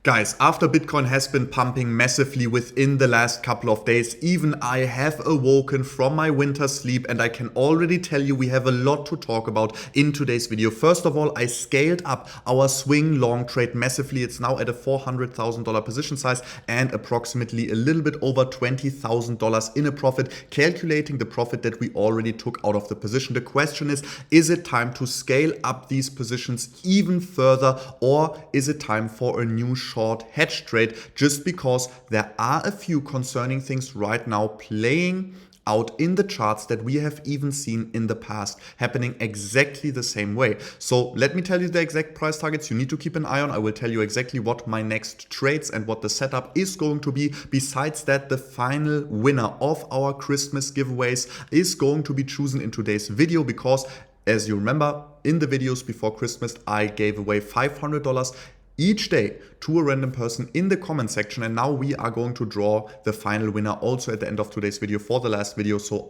Guys, after Bitcoin has been pumping massively within the last couple of days, even I have awoken from my winter sleep and I can already tell you we have a lot to talk about in today's video. First of all, I scaled up our swing long trade massively. It's now at a $400,000 position size and approximately a little bit over $20,000 in a profit, calculating the profit that we already took out of the position. The question is it time to scale up these positions even further, or is it time for a new short hedge trade, just because there are a few concerning things right now playing out in the charts that we have even seen in the past happening exactly the same way. So let me tell you the exact price targets you need to keep an eye on. I will tell you exactly what my next trades and what the setup is going to be. Besides that, the final winner of our Christmas giveaways is going to be chosen in today's video, because as you remember, in the videos before Christmas, I gave away $500 each day to a random person in the comment section, and now we are going to draw the final winner also at the end of today's video for the last video. So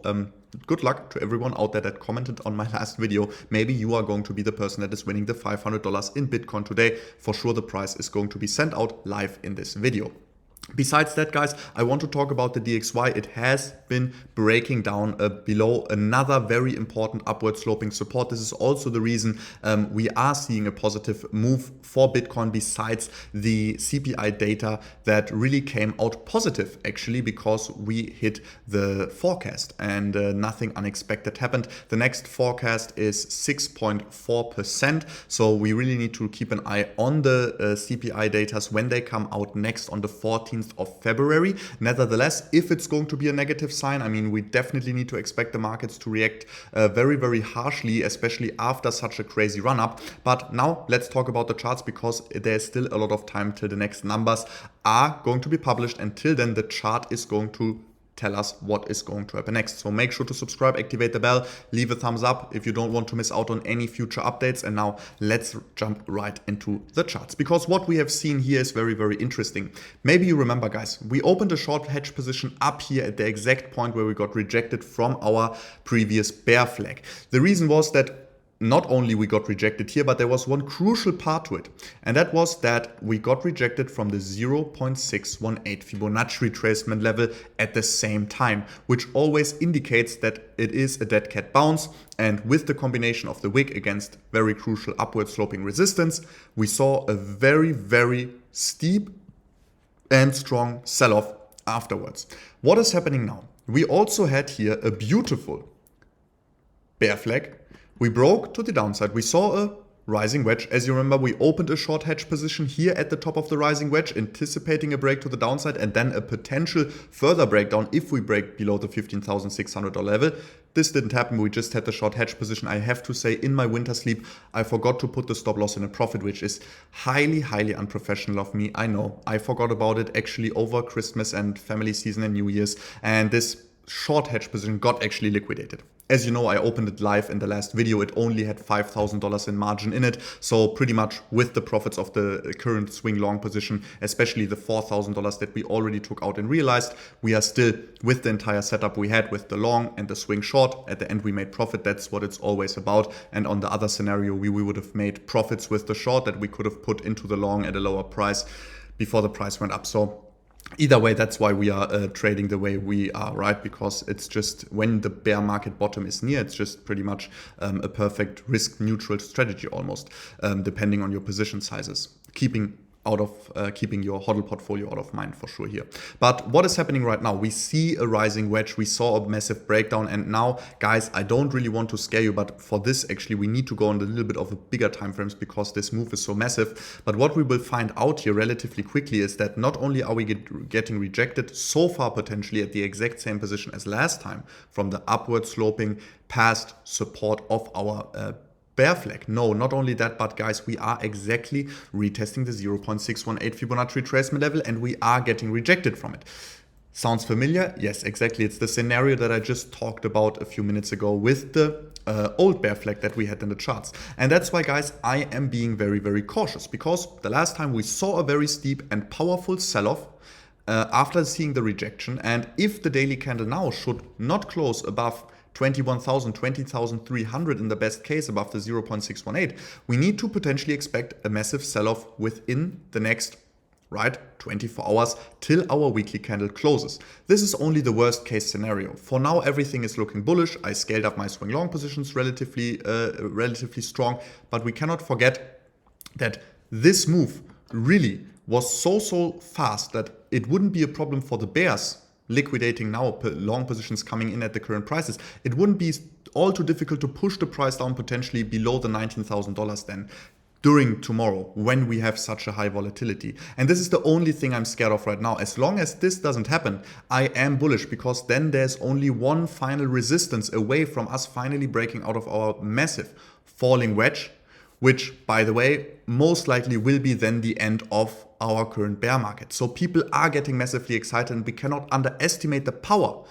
good luck to everyone out there that commented on my last video. Maybe you are going to be the person that is winning the $500 in Bitcoin today. For sure the prize is going to be sent out live in this video. Besides that, guys, I want to talk about the DXY. It has been breaking down below another very important upward sloping support. This is also the reason we are seeing a positive move for Bitcoin, besides the CPI data that really came out positive, actually, because we hit the forecast and nothing unexpected happened. The next forecast is 6.4%. So we really need to keep an eye on the CPI data when they come out next on the 14th of February. Nevertheless, if it's going to be a negative sign, I mean, we definitely need to expect the markets to react very, very harshly, especially after such a crazy run up. But now let's talk about the charts, because there's still a lot of time till the next numbers are going to be published. Until then, the chart is going to tell us what is going to happen next. So make sure to subscribe, activate the bell, leave a thumbs up if you don't want to miss out on any future updates. And now let's jump right into the charts, because what we have seen here is very, very interesting. Maybe you remember, guys, we opened a short hedge position up here at the exact point where we got rejected from our previous bear flag. The reason was that not only we got rejected here, but there was one crucial part to it. And that was that we got rejected from the 0.618 Fibonacci retracement level at the same time, which always indicates that it is a dead cat bounce. And with the combination of the wick against very crucial upward sloping resistance, we saw a very, very steep and strong sell-off afterwards. What is happening now? We also had here a beautiful bear flag. We broke to the downside. We saw a rising wedge. As you remember, we opened a short hedge position here at the top of the rising wedge, anticipating a break to the downside and then a potential further breakdown if we break below the $15,600 level. This didn't happen. We just had the short hedge position. I have to say, in my winter sleep, I forgot to put the stop loss in a profit, which is highly, highly unprofessional of me. I know. I forgot about it actually over Christmas and family season and New Year's, and this short hedge position got actually liquidated. As you know, I opened it live in the last video. It only had $5,000 in margin in it. So pretty much with the profits of the current swing long position, especially the $4,000 that we already took out and realized, we are still with the entire setup we had with the long and the swing short. At the end, we made profit. That's what it's always about. And on the other scenario, we would have made profits with the short that we could have put into the long at a lower price before the price went up. So either way, that's why we are trading the way we are, right? Because it's just when the bear market bottom is near, it's just pretty much a perfect risk neutral strategy almost, depending on your position sizes. Keeping your hodl portfolio out of mind for sure here. But what is happening right now? We see a rising wedge. We saw a massive breakdown. And now, guys, I don't really want to scare you, but for this, actually, we need to go on a little bit of a bigger time frames because this move is so massive. But what we will find out here relatively quickly is that not only are we getting rejected so far potentially at the exact same position as last time from the upward sloping past support of our bear flag. No, not only that, but guys, we are exactly retesting the 0.618 Fibonacci retracement level and we are getting rejected from it. Sounds familiar? Yes, exactly. It's the scenario that I just talked about a few minutes ago with the old bear flag that we had in the charts. And that's why, guys, I am being very, very cautious, because the last time we saw a very steep and powerful sell-off after seeing the rejection. And if the daily candle now should not close above 21,000, 20,300 in the best case above the 0.618, we need to potentially expect a massive sell-off within the next right? 24 hours till our weekly candle closes. This is only the worst case scenario. For now, everything is looking bullish. I scaled up my swing long positions relatively strong, but we cannot forget that this move really was so fast that it wouldn't be a problem for the bears liquidating now long positions coming in at the current prices. It wouldn't be all too difficult to push the price down potentially below the $19,000 then during tomorrow when we have such a high volatility. And this is the only thing I'm scared of right now. As long as this doesn't happen, I am bullish, because then there's only one final resistance away from us finally breaking out of our massive falling wedge, which, by the way, most likely will be then the end of our current bear market. So people are getting massively excited, and we cannot underestimate the power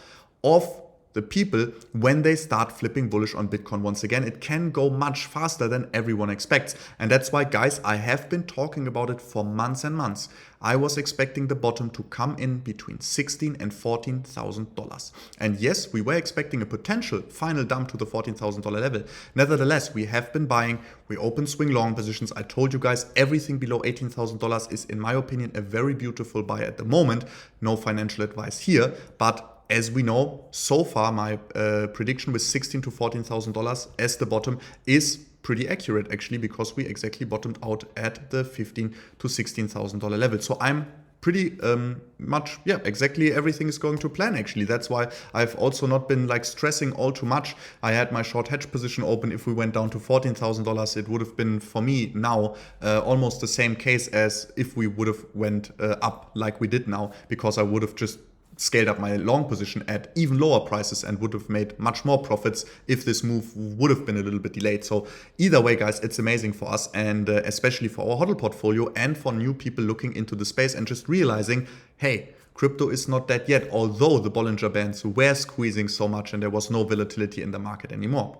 of the people when they start flipping bullish on Bitcoin once again. It can go much faster than everyone expects. And that's why, guys, I have been talking about it for months and months. I was expecting the bottom to come in between $16,000 and $14,000. And yes, we were expecting a potential final dump to the $14,000 level. Nevertheless, we have been buying. We opened swing long positions. I told you guys, everything below $18,000 is, in my opinion, a very beautiful buy at the moment. No financial advice here, but as we know, so far my prediction with $16,000 to $14,000 as the bottom is pretty accurate, actually, because we exactly bottomed out at the $15,000 to $16,000 level. So I'm pretty much, exactly everything is going to plan, actually. That's why I've also not been like stressing all too much. I had my short hedge position open. If we went down to $14,000, it would have been for me now almost the same case as if we would have went up like we did now, because I would have just scaled up my long position at even lower prices and would have made much more profits if this move would have been a little bit delayed. So either way, guys, it's amazing for us, and especially for our hodl portfolio and for new people looking into the space and just realizing, hey, crypto is not dead yet, although the Bollinger Bands were squeezing so much and there was no volatility in the market anymore.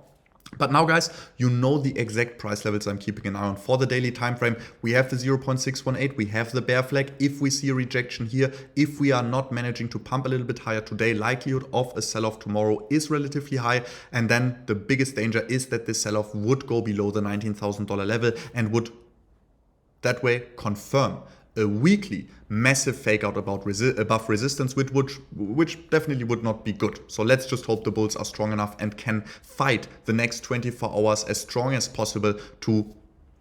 But now, guys, you know the exact price levels I'm keeping an eye on for the daily time frame. We have the 0.618, we have the bear flag. If we see a rejection here, if we are not managing to pump a little bit higher today, likelihood of a sell-off tomorrow is relatively high. And then the biggest danger is that this sell-off would go below the $19,000 level and would that way confirm a weekly massive fake out above resistance, which definitely would not be good. So let's just hope the bulls are strong enough and can fight the next 24 hours as strong as possible to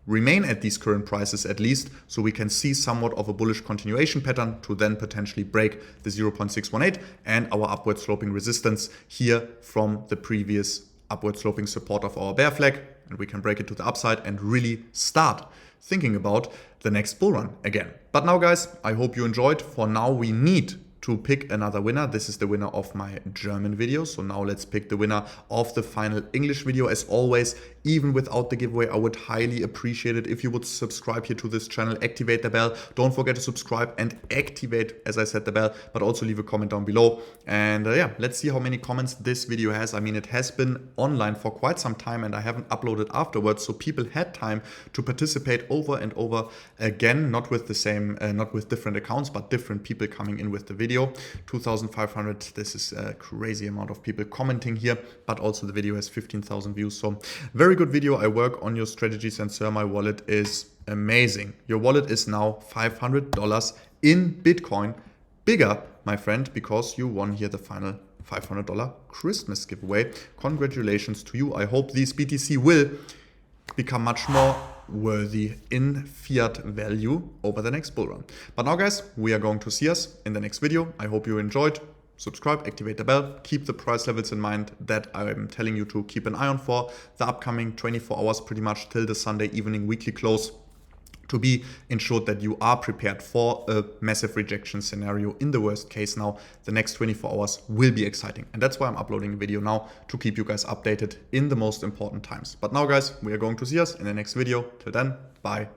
remain at these current prices at least, so we can see somewhat of a bullish continuation pattern to then potentially break the 0.618 and our upward sloping resistance here from the previous upward sloping support of our bear flag, and we can break it to the upside and really start thinking about the next bull run again. But now, guys, I hope you enjoyed. For now, we need to pick another winner. This is the winner of my German video. So now let's pick the winner of the final English video. As always, even without the giveaway, I would highly appreciate it if you would subscribe here to this channel, activate the bell. Don't forget to subscribe and activate, as I said, the bell, but also leave a comment down below. And let's see how many comments this video has. I mean, it has been online for quite some time and I haven't uploaded afterwards. So people had time to participate over and over again, not with the same, not with different accounts, but different people coming in with the video. 2,500, this is a crazy amount of people commenting here, but also the video has 15,000 views. So very good video. I work on your strategies, and sir, my wallet is amazing. Your wallet is now $500 in Bitcoin, bigger, my friend, because you won here the final $500 Christmas giveaway. Congratulations to you. I hope these BTC will become much more worthy in fiat value over the next bull run. But now, guys, we are going to see us in the next video. I hope you enjoyed. Subscribe, activate the bell, keep the price levels in mind that I'm telling you to keep an eye on for the upcoming 24 hours, pretty much till the Sunday evening weekly close, to be ensured that you are prepared for a massive rejection scenario. In the worst case, now the next 24 hours will be exciting, and that's why I'm uploading a video now, to keep you guys updated in the most important times. But now, guys, we are going to see us in the next video. Till then, bye.